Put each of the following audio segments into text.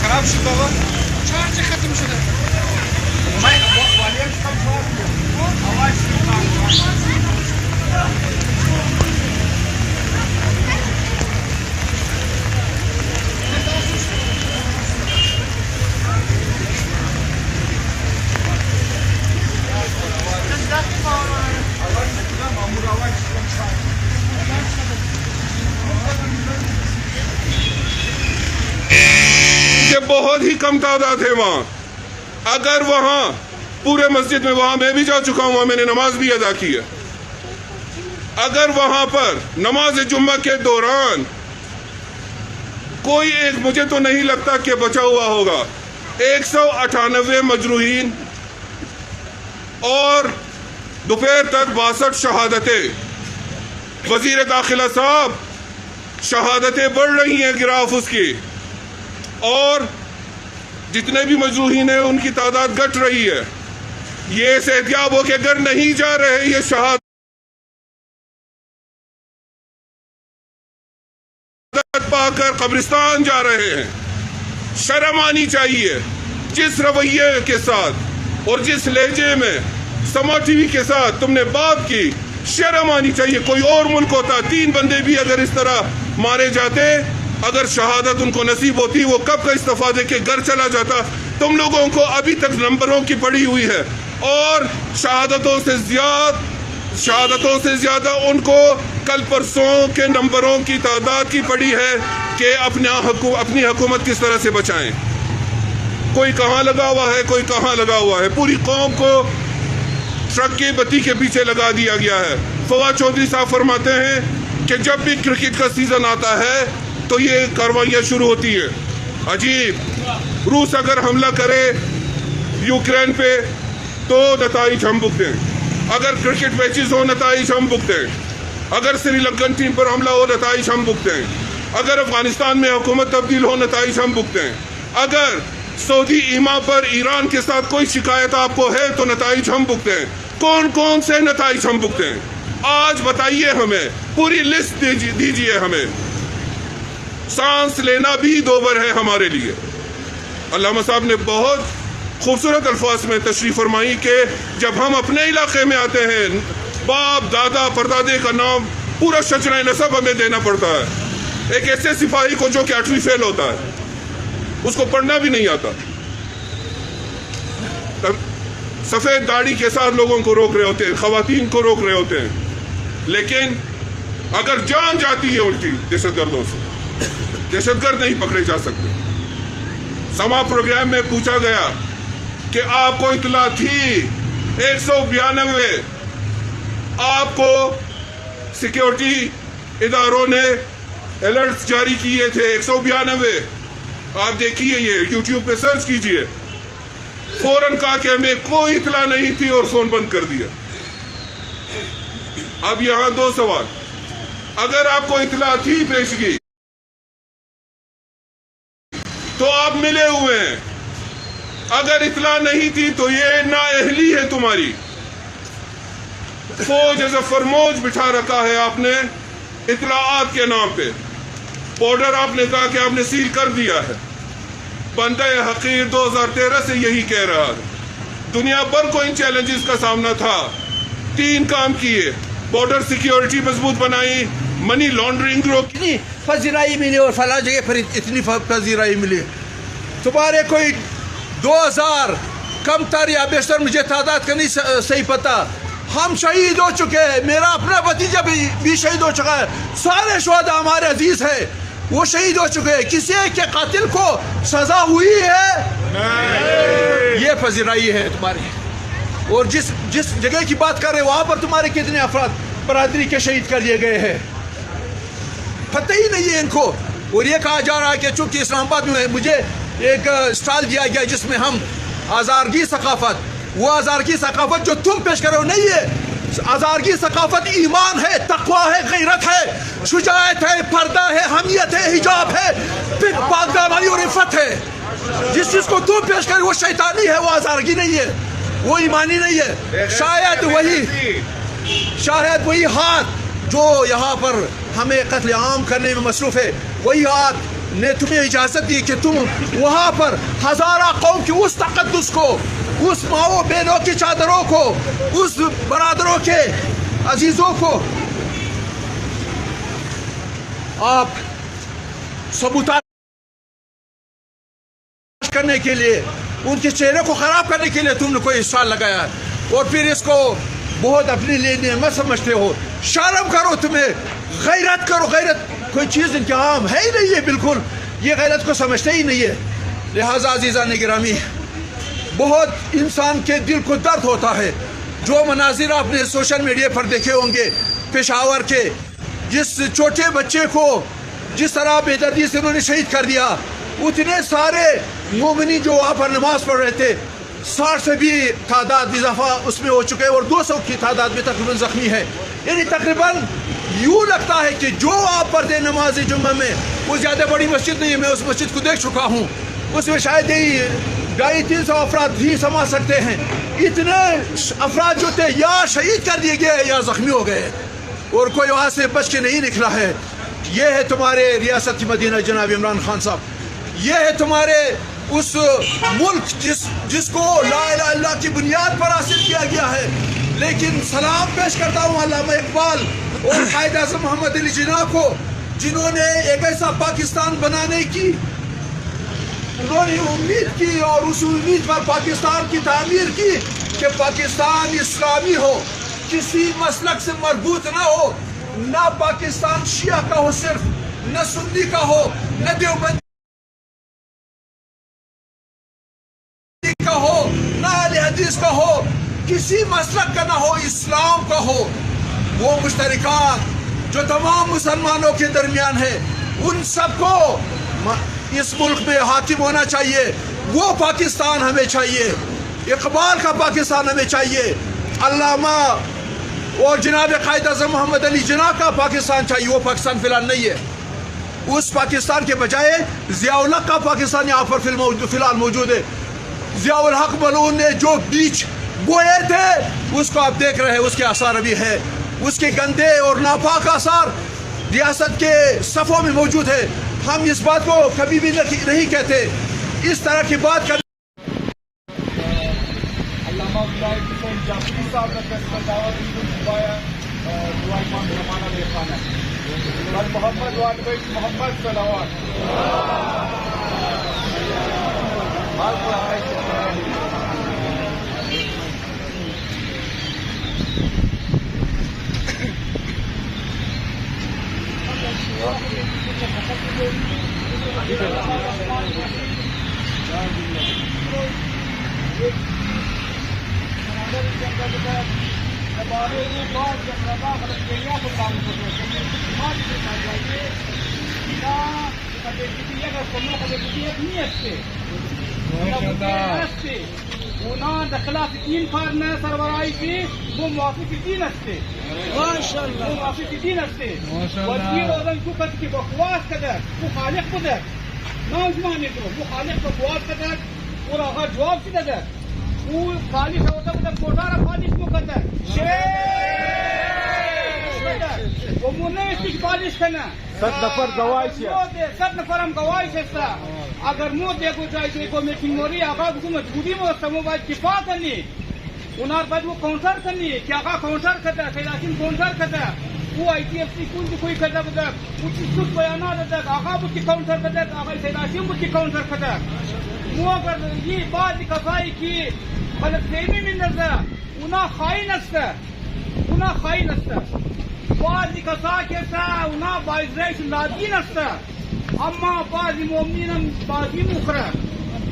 خراب شده و چارج ختم شده. بہت ہی کم تعداد ہے وہاں. اگر وہاں پورے مسجد میں وہاں میں بھی جا چکا ہوں, وہاں میں نے نماز بھی ادا کی ہے. اگر وہاں پر نماز جمعہ کے دوران کوئی ایک, مجھے تو نہیں لگتا کہ بچا ہوا ہوگا, 198 مجروحین اور دوپہر تک 62 شہادتیں. وزیر داخلہ صاحب, شہادتیں بڑھ رہی ہیں گراف اس کی, اور جتنے بھی مجروحین ہیں ان کی تعداد گھٹ رہی ہے. یہ صحتیاب ہو کہ اگر نہیں جا رہے یہ شہادت پا کر قبرستان جا رہے ہیں. شرم آنی چاہیے. جس رویے کے ساتھ اور جس لہجے میں سما ٹی وی کے ساتھ تم نے بات کی, شرم آنی چاہیے. کوئی اور ملک ہوتا 3 بندے بھی اگر اس طرح مارے جاتے, اگر شہادت ان کو نصیب ہوتی, وہ کب کا استعفیٰ دے کے گھر چلا جاتا. تم لوگوں کو ابھی تک نمبروں کی پڑی ہوئی ہے, اور شہادتوں سے زیادہ ان کو کل پرسوں کے نمبروں کی تعداد کی پڑی ہے کہ اپنی حکومت کس طرح سے بچائیں. کوئی کہاں لگا ہوا ہے, کوئی کہاں لگا ہوا ہے. پوری قوم کو ٹرک کی بتی کے پیچھے لگا دیا گیا ہے. فواد چودھری صاحب فرماتے ہیں کہ جب بھی کرکٹ کا سیزن آتا ہے تو یہ کاروائیاں شروع ہوتی ہیں. عجیب. روس اگر حملہ کرے یوکرین پہ تو نتائج ہم بھگتے ہیں. اگر کرکٹ میچز ہو نتائج ہم بھگتے ہیں. اگر سری لنکن ٹیم پر حملہ ہو نتائج ہم بھگتے ہیں. اگر افغانستان میں حکومت تبدیل ہو نتائج ہم بھگتے ہیں. اگر سعودی ایما پر ایران کے ساتھ کوئی شکایت آپ کو ہے تو نتائج ہم بھگتے ہیں. کون کون سے نتائج ہم بھگتے ہیں آج بتائیے ہمیں, پوری لسٹ دیجیے ہمیں. سانس لینا بھی دوبر ہے ہمارے لیے. علامہ صاحب نے بہت خوبصورت الفاظ میں تشریف فرمائی کہ جب ہم اپنے علاقے میں آتے ہیں, باپ دادا پردادے کا نام پورا شجرہ نسب ہمیں دینا پڑتا ہے. ایک ایسے سپاہی کو جو کہ 8ویں فیل ہوتا ہے, اس کو پڑھنا بھی نہیں آتا, سفید داڑھی کے ساتھ لوگوں کو روک رہے ہوتے ہیں, خواتین کو روک رہے ہوتے ہیں. لیکن اگر جان جاتی ہے ان کی دہشت گردوں سے, دہشت گرد نہیں پکڑے جا سکتے. سما پروگرام میں پوچھا گیا کہ آپ کو اطلاع تھی 192 آپ کو سیکیورٹی اداروں نے الرٹس جاری کیے تھے. 192 آپ دیکھیے, یہ یوٹیوب پہ سرچ کیجئے. فوراً کہا کہ ہمیں کوئی اطلاع نہیں تھی اور فون بند کر دیا. اب یہاں 2 سوال. اگر آپ کو اطلاع تھی پیشگی تو آپ ملے ہوئے ہیں. اگر اطلاع نہیں تھی تو یہ نااہلی ہے تمہاری. فوج ایز اے فرموج بٹھا رکھا ہے آپ نے اطلاعات کے نام پہ. بارڈر آپ نے کہا کہ آپ نے سیل کر دیا ہے. بندہ حقیر 2013 سے یہی کہہ رہا ہے. دنیا بھر کو ان چیلنجز کا سامنا تھا. 3 کام کیے, بارڈر سیکیورٹی مضبوط بنائی, منی لانڈرنگ روکی. پذیرائی ملی اور فلاں جگہ پر اتنی پذیرائی ملی. تمہارے کوئی 2000 کم تر یا بیشتر, مجھے تعداد کا نہیں صحیح پتا, ہم شہید ہو چکے ہیں. میرا اپنا بھتیجا بھی شہید ہو چکا ہے. سارے شہداء ہمارے عزیز ہیں, وہ شہید ہو چکے ہیں. کسی ایک کے قاتل کو سزا ہوئی ہے؟ یہ پذیرائی ہے تمہاری. اور جس جگہ کی بات کر رہے وہاں پر تمہارے کتنے افراد برادری کے شہید کر دیے گئے ہیں, پتہ ہی نہیں ہے ان کو. اور یہ کہا جا رہا ہے کہ چونکہ اسلام آباد میں مجھے ایک اسٹال دیا گیا جس میں ہم آزارگی ثقافت, وہ آزارگی ثقافت جو تم پیش کر رہے ہو نہیں ہے. آزارگی ثقافت ایمان ہے, تقوی ہے, غیرت ہے, شجاعت ہے, پردہ ہے, حمیت ہے, حجاب ہے, پاک دامنی اور عفت ہے. جس چیز کو تم پیش کر رہے وہ شیطانی ہے, وہ آزارگی نہیں ہے. وہ ایمانی نہیں ہے. شاید وہی ہاتھ جو یہاں پر ہمیں قتل عام کرنے میں مصروف ہے، وہی ہاتھ نے تمہیں اجازت دی کہ تم وہاں پر ہزارہ قوم کی اس تقدس کو، اس ماؤں بہنوں کی چادروں کو، اس برادروں کے عزیزوں کو آپ سبوتاژ کرنے کے لیے، ان کے چہرے کو خراب کرنے کے لیے تم نے کوئی اسٹال لگایا اور پھر اس کو بہت اپنے لیے نعمت سمجھتے ہو. شرم کرو، تمہیں غیرت کرو. غیرت کوئی چیز ان کے عام ہے ہی نہیں ہے، بالکل یہ غیرت کو سمجھتے ہی نہیں ہے. لہٰذا عزیزان گرامی، بہت انسان کے دل کو درد ہوتا ہے جو مناظر آپ نے سوشل میڈیا پر دیکھے ہوں گے پشاور کے، جس چھوٹے بچے کو جس طرح بے دردی سے انہوں نے شہید کر دیا. اتنے سارے مومنین جو وہاں پر نماز پڑھ رہے تھے، 60 سے بھی تعداد اضافہ اس میں ہو چکے اور 200 کی تعداد میں تقریباً زخمی ہے. یعنی تقریباً یوں لگتا ہے کہ جو آپ پڑھتے نماز جمعہ میں، وہ زیادہ بڑی مسجد نہیں ہے. میں اس مسجد کو دیکھ چکا ہوں، اس میں شاید یہی 250-300 افراد ہی سما سکتے ہیں. اتنے افراد جو تھے یا شہید کر دیے گئے یا زخمی ہو گئے اور کوئی وہاں سے بچ کے نہیں نکلا ہے. یہ ہے تمہارے ریاست کی مدینہ جناب عمران خان صاحب. یہ ہے تمہارے اس ملک جس کو لا الہ الا اللہ کی بنیاد پر حاصل کیا گیا ہے. لیکن سلام پیش کرتا ہوں علامہ اقبال اور قائد اعظم محمد علی جناح کو، جنہوں نے ایک ایسا پاکستان بنانے کی انہوں نے امید کی اور اس امید پر پاکستان کی تعمیر کی کہ پاکستان اسلامی ہو، کسی مسلک سے مربوط نہ ہو. نہ پاکستان شیعہ کا ہو صرف، نہ سنی کا ہو، نہ دیوبندی کا ہو، نہ اہل حدیث کا ہو، کسی مسلک کا نہ ہو، اسلام کا ہو. وہ مشترکات جو تمام مسلمانوں کے درمیان ہے، ان سب کو اس ملک میں حاکم ہونا چاہیے. وہ پاکستان ہمیں چاہیے، اقبال کا پاکستان ہمیں چاہیے، علامہ اور جناب قائد اعظم محمد علی جناح کا پاکستان چاہیے. وہ پاکستان فی الحال نہیں ہے. اس پاکستان کے بجائے ضیاء الحق کا پاکستان یہاں پر فی الحال موجود ہے. ضیاء الحق ملعون نے جو بیج بوئے تھے اس کو آپ دیکھ رہے ہیں، اس کے آثار ابھی ہے. اس کے گندے اور ناپاک آثار ریاست کے صفوں میں موجود ہے. ہم اس بات کو کبھی بھی نہیں کہتے. اس طرح کی بات کر علامہ حسین جعفری صاحب نے فیصلہ دعوت زمانہ دے خانہ محمد والبیت محمد صلوات اونا دخلاف الدين فارنا سرورائي في مو موافق الدين استه ما شاء الله مو موافق الدين استه ما شاء الله والدين ايضا كفت كي بخواس كذا مخالف كذا ما زمان يقول مخالف بخواس كذا وراها جواب كذا وخالف هذا كذا كوتارا خالف مو كذا ومنه استقبالش كنا 100 نفر گواہی ہے 100 نفر ہم گواہی ہے. اگر مو دیکھو جائے کو میٹنگ ہو رہی ہے آقا کو مجبوری میں سمو باید دفاع کرنی انہار باید وہ کاؤنٹر کرنی کہ آقا کاؤنٹر کرتا ہے خیلاتین کاؤنٹر کرتا ہے وہ آئی ٹی ایف سی کون کی کوئی کرتا بتا وہ چیز بیانات دیتا ہے آقا بکی کاؤنٹر کرتا ہے آقا خیلاتین بکی کاؤنٹر کرتا ہے. وہ اگر یہ بات کفائی کی غلط فہمی میں نظر انہا خائن استا انہا خائن استا بعض کسا کیسا انہا باعث رئیس لادین استا اما بعضی مومنین بعضی مخرا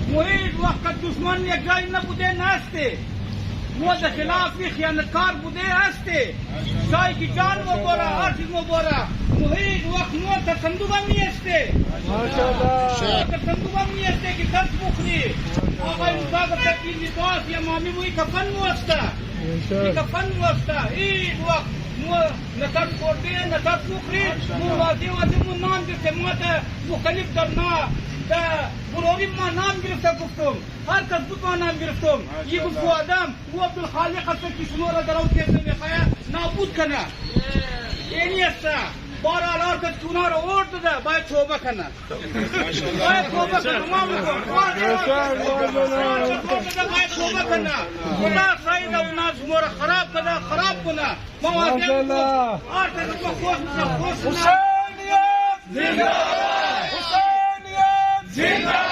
محیط وقت دشمن یک جای نبوده نسته مو در خلاف خیانتکار بوده هسته جایی که جان مباره هر چیز مباره محیط وقت مو در صندوق هم نیسته در صندوق هم نیسته که دست بخوری آقای مزاق تکیل لباس یا مامی موی کفن مو استه کفن مو استه هیچ وقت مو نتاک خورده نتاک بخوری مو واضح مو نان گرفته مو تا مختلف درنا بروری ما نام گرفته گفتم هر کس بود ما نام گرفتم یه گفت آدم او عبدالخالق هست که شما را در اون کسی میخواه نابود کنه اینی است بارال هر کس اونا رو ارد ده باید توبه کنه باید توبه کنه ما میکنم باید توبه کنه خدا سعید اونا شما را خراب کنه ما واضح میکنم هر کس ما خوش میکنم حسینیت زنده حسینیت زنده